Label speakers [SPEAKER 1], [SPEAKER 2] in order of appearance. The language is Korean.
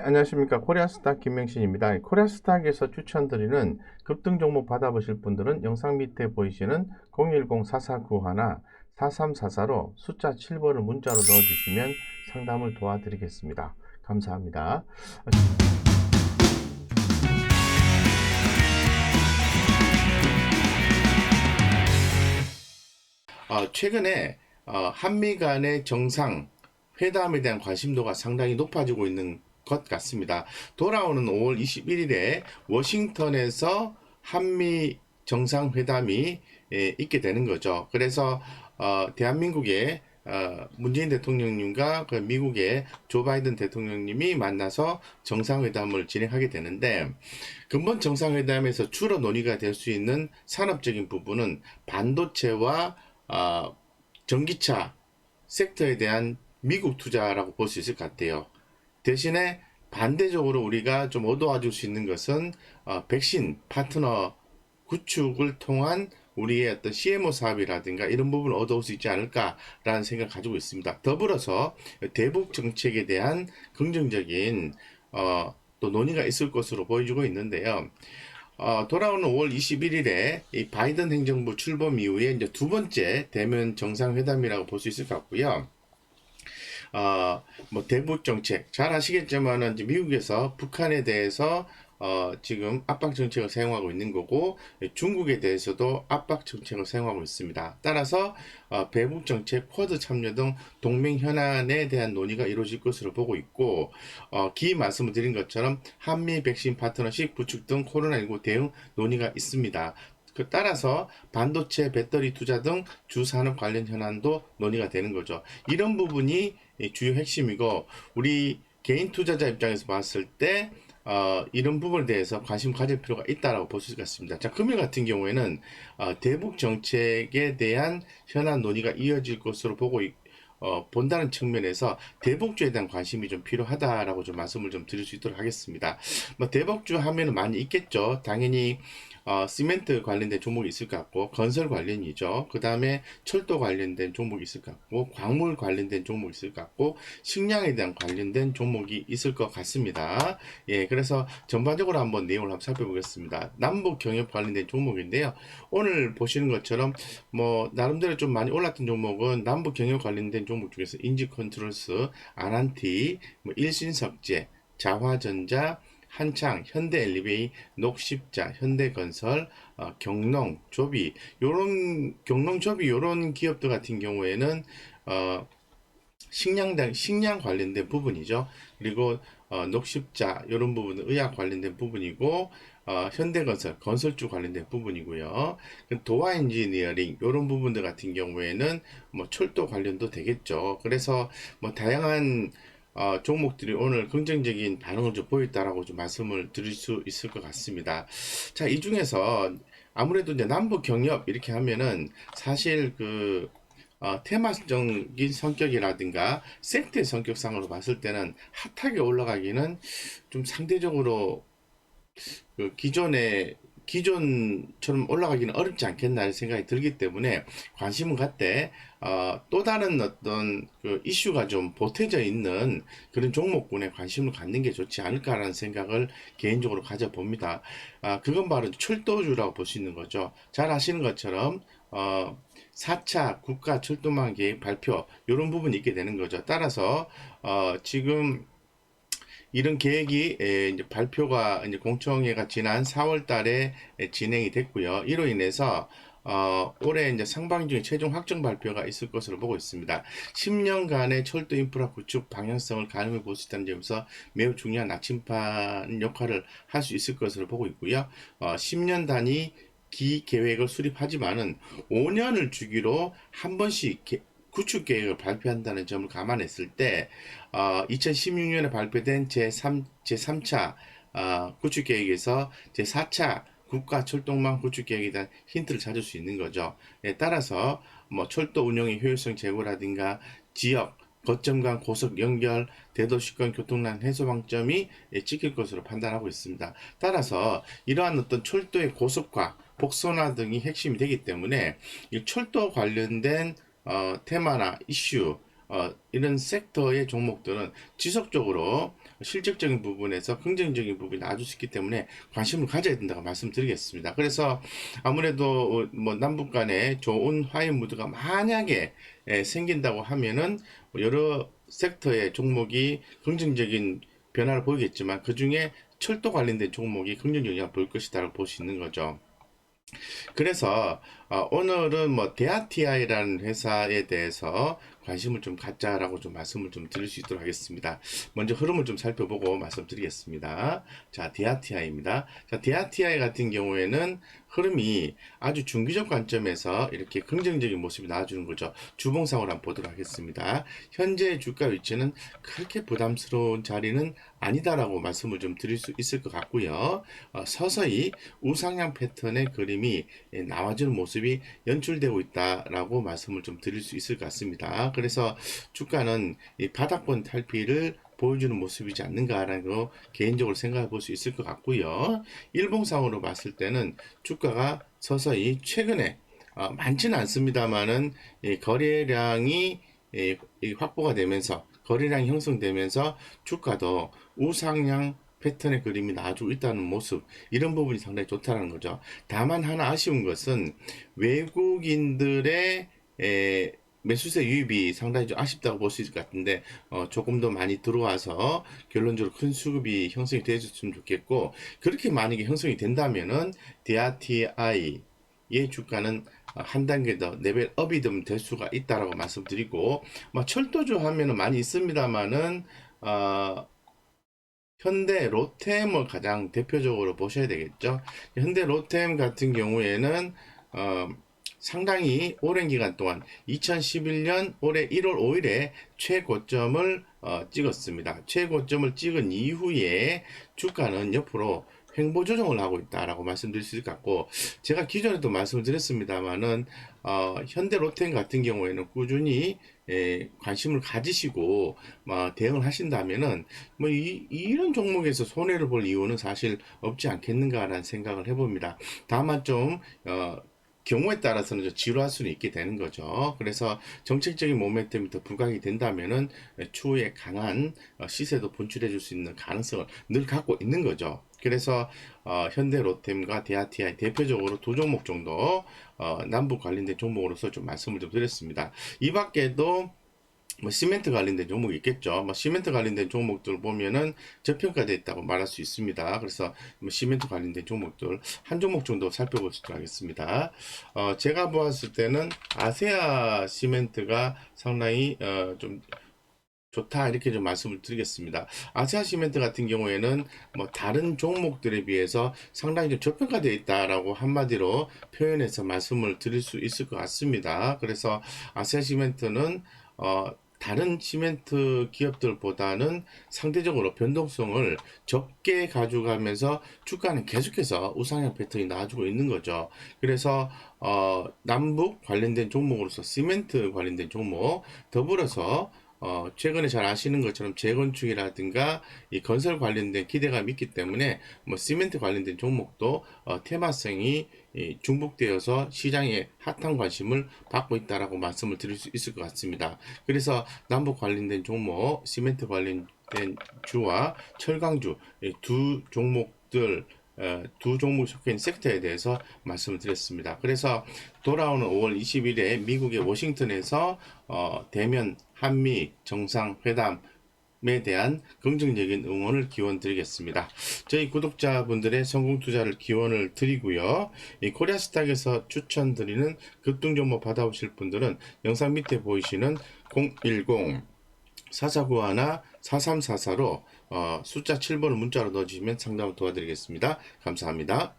[SPEAKER 1] 안녕하십니까. 코리아스탁 김명신입니다. 코리아스탁에서 추천드리는 급등 종목 받아보실 분들은 영상 밑에 보이시는 010-4491-4344로 숫자 7번을 문자로 넣어주시면 상담을 도와드리겠습니다. 감사합니다. 최근에 한미 간의 정상 회담에 대한 관심도가 상당히 높아지고 있는 것 같습니다. 돌아오는 5월 21일에 워싱턴에서 한미 정상회담이 있게 되는 거죠. 그래서 대한민국의 문재인 대통령님과 그 미국의 조 바이든 대통령님이 만나서 정상회담을 진행하게 되는데, 근본 정상회담에서 주로 논의가 될 수 있는 산업적인 부분은 반도체와 전기차 섹터에 대한 미국 투자라고 볼 수 있을 것 같아요. 대신에 반대적으로 우리가 좀 얻어와줄 수 있는 것은 백신 파트너 구축을 통한 우리의 어떤 CMO 사업이라든가 이런 부분을 얻어올 수 있지 않을까라는 생각을 가지고 있습니다. 더불어서 대북 정책에 대한 긍정적인 또 논의가 있을 것으로 보여지고 있는데요. 돌아오는 5월 21일에 이 바이든 행정부 출범 이후에 이제 두 번째 대면 정상회담이라고 볼 수 있을 것 같고요. 뭐 대북 정책 잘 아시겠지만은 이제 미국에서 북한에 대해서 지금 압박 정책을 사용하고 있는 거고, 중국에 대해서도 압박 정책을 사용하고 있습니다. 따라서 배북 정책, 쿼드 참여 등 동맹 현안에 대한 논의가 이루어질 것으로 보고 있고, 기 말씀을 드린 것처럼 한미 백신 파트너십 구축 등 코로나19 대응 논의가 있습니다. 따라서 반도체, 배터리 투자 등 주산업 관련 현안도 논의가 되는 거죠. 이런 부분이 주요 핵심이고, 우리 개인 투자자 입장에서 봤을 때 이런 부분에 대해서 관심 가질 필요가 있다고 볼 수 있을 것 같습니다. 자, 금일 같은 경우에는 대북 정책에 대한 현안 논의가 이어질 것으로 본다는 측면에서 대북주에 대한 관심이 좀 필요하다라고 좀 말씀을 좀 드릴 수 있도록 하겠습니다. 뭐 대북주 하면은 많이 있겠죠. 당연히 시멘트 관련된 종목이 있을 것 같고, 건설 관련이죠. 그 다음에 철도 관련된 종목이 있을 것 같고, 광물 관련된 종목이 있을 것 같고, 식량에 대한 관련된 종목이 있을 것 같습니다. 예, 그래서 전반적으로 한번 내용을 한번 살펴보겠습니다. 남북 경협 관련된 종목인데요. 오늘 보시는 것처럼 뭐 나름대로 좀 많이 올랐던 종목은 남북 경협 관련된 종목 중에서 인지컨트롤스, 아난티, 뭐 일신석재, 자화전자, 한창, 현대엘리베이, 녹십자, 현대건설, 경농, 조비, 경농, 조비 요런 기업들 같은 경우에는 식량 관련된 부분이죠. 그리고 녹십자 이런 부분은 의학 관련된 부분이고, 현대건설 건설주 관련된 부분이고요. 도화 엔지니어링 이런 부분들 같은 경우에는 뭐 철도 관련도 되겠죠. 그래서 뭐 다양한 종목들이 오늘 긍정적인 반응을 좀 보였다라고 좀 말씀을 드릴 수 있을 것 같습니다. 자, 이 중에서 아무래도 이제 남북 경협 이렇게 하면은 사실 테마적인 성격이라든가 섹트의 성격상으로 봤을 때는 핫하게 올라가기는 좀 상대적으로 기존처럼 올라가기는 어렵지 않겠나 하는 생각이 들기 때문에 관심을 갖되 또 다른 어떤 이슈가 좀 보태져 있는 그런 종목군에 관심을 갖는 게 좋지 않을까라는 생각을 개인적으로 가져봅니다. 그건 바로 철도주라고 볼 수 있는 거죠. 잘 아시는 것처럼 4차 국가 철도망 계획 발표 이런 부분이 있게 되는 거죠. 따라서 지금 이런 계획이 이제 발표가 이제 공청회가 지난 4월 달에 진행이 됐고요. 이로 인해서 올해 이제 상반기 중에 최종 확정 발표가 있을 것으로 보고 있습니다. 10년간의 철도 인프라 구축 방향성을 가늠해 볼 수 있다는 점에서 매우 중요한 나침반 역할을 할 수 있을 것으로 보고 있고요. 10년 단위 기 계획을 수립하지만은 5년을 주기로 한 번씩 구축 계획을 발표한다는 점을 감안했을 때 2016년에 발표된 제3차 구축 계획에서 제4차 국가 철도망 구축 계획에 대한 힌트를 찾을 수 있는 거죠. 따라서 뭐 철도 운영의 효율성 제고라든가 지역 거점 간 고속 연결, 대도시권 교통난 해소 방점이 찍힐 것으로 판단하고 있습니다. 따라서 이러한 어떤 철도의 고속화, 복선화 등이 핵심이 되기 때문에 이 철도 관련된 테마나 이슈, 이런 섹터의 종목들은 지속적으로 실질적인 부분에서 긍정적인 부분이 나와줄 수 있기 때문에 관심을 가져야 된다고 말씀드리겠습니다. 그래서 아무래도 뭐 남북 간에 좋은 화해 무드가 만약에 생긴다고 하면은 여러 섹터의 종목이 긍정적인 변화를 보이겠지만 그 중에 철도 관련된 종목이 긍정적인 영향을 볼 것이다라고 볼 수 있는 거죠. 그래서 오늘은 뭐 데아티아이라는 회사에 대해서 관심을 좀 갖자라고 좀 말씀을 좀 드릴 수 있도록 하겠습니다. 먼저 흐름을 좀 살펴보고 말씀드리겠습니다. 자, 데아티아이입니다. 자, 데아티아이 같은 경우에는 흐름이 아주 중기적 관점에서 이렇게 긍정적인 모습이 나와주는 거죠. 주봉상으로 한번 보도록 하겠습니다. 현재 주가 위치는 그렇게 부담스러운 자리는 아니다라고 말씀을 좀 드릴 수 있을 것 같고요. 서서히 우상향 패턴의 그림이 나와주는 모습이 연출되고 있다라고 말씀을 좀 드릴 수 있을 것 같습니다. 그래서 주가는 이 바닥권 탈피를 보여주는 모습이지 않는가라는 거 개인적으로 생각해 볼 수 있을 것 같고요. 일봉상으로 봤을 때는 주가가 서서히 최근에 많지는 않습니다만은 거래량이 확보가 되면서 거래량이 형성되면서 주가도 우상향 패턴의 그림이 나와주고 있다는 모습, 이런 부분이 상당히 좋다는 거죠. 다만 하나 아쉬운 것은 외국인들의 매수세 유입이 상당히 좀 아쉽다고 볼 수 있을 것 같은데 조금 더 많이 들어와서 결론적으로 큰 수급이 형성이 되어줬으면 좋겠고, 그렇게 만약에 형성이 된다면은 DRTI의 주가는 한 단계 더 레벨업이 좀 될 수가 있다라고 말씀드리고, 철도주 하면은 많이 있습니다만은 현대 로템을 가장 대표적으로 보셔야 되겠죠. 현대 로템 같은 경우에는 상당히 오랜 기간 동안 2011년 올해 1월 5일에 최고점을 찍었습니다. 최고점을 찍은 이후에 주가는 옆으로 횡보 조정을 하고 있다라고 말씀드릴 수 있을 것 같고, 제가 기존에도 말씀을 드렸습니다만은 현대 로템 같은 경우에는 꾸준히 관심을 가지시고 대응을 하신다면은 이런 종목에서 손해를 볼 이유는 사실 없지 않겠는가라는 생각을 해봅니다. 다만 좀 경우에 따라서는 좀 지루할 수는 있게 되는 거죠. 그래서 정책적인 모멘텀이 더 부각이 된다면은 추후에 강한 시세도 분출해 줄 수 있는 가능성을 늘 갖고 있는 거죠. 그래서 현대 로템과 데아티아이 대표적으로 두 종목 정도 남북 관련된 종목으로서 좀 말씀을 좀 드렸습니다. 이 밖에도 시멘트 관련된 종목이 있겠죠. 시멘트 관련된 종목들 보면은 저평가되어 있다고 말할 수 있습니다. 그래서 시멘트 관련된 종목들 한 종목 정도 살펴보도록 하겠습니다. 제가 보았을 때는 아세아 시멘트가 상당히 좀 좋다, 이렇게 좀 말씀을 드리겠습니다. 아세아 시멘트 같은 경우에는 다른 종목들에 비해서 상당히 좀 저평가되어 있다라고 한마디로 표현해서 말씀을 드릴 수 있을 것 같습니다. 그래서 아세아 시멘트는 다른 시멘트 기업들보다는 상대적으로 변동성을 적게 가져가면서 주가는 계속해서 우상향 패턴이 나와주고 있는 거죠. 그래서 남북 관련된 종목으로서 시멘트 관련된 종목, 더불어서 최근에 잘 아시는 것처럼 재건축이라든가 이 건설 관련된 기대감이 있기 때문에 시멘트 관련된 종목도 테마성이 중복되어서 시장에 핫한 관심을 받고 있다라고 말씀을 드릴 수 있을 것 같습니다. 그래서 남북 관련된 종목, 시멘트 관련된 주와 철강주 두 종목들, 두 종목 속해 있는 섹터에 대해서 말씀을 드렸습니다. 그래서 돌아오는 5월 20일에 미국의 워싱턴에서 대면 한미 정상회담에 대한 긍정적인 응원을 기원 드리겠습니다. 저희 구독자분들의 성공 투자를 기원을 드리고요. 이 코리아스탁에서 추천드리는 급등정보 받아보실 분들은 영상 밑에 보이시는 010 4491 4344로 숫자 7번을 문자로 넣어주시면 상담을 도와드리겠습니다. 감사합니다.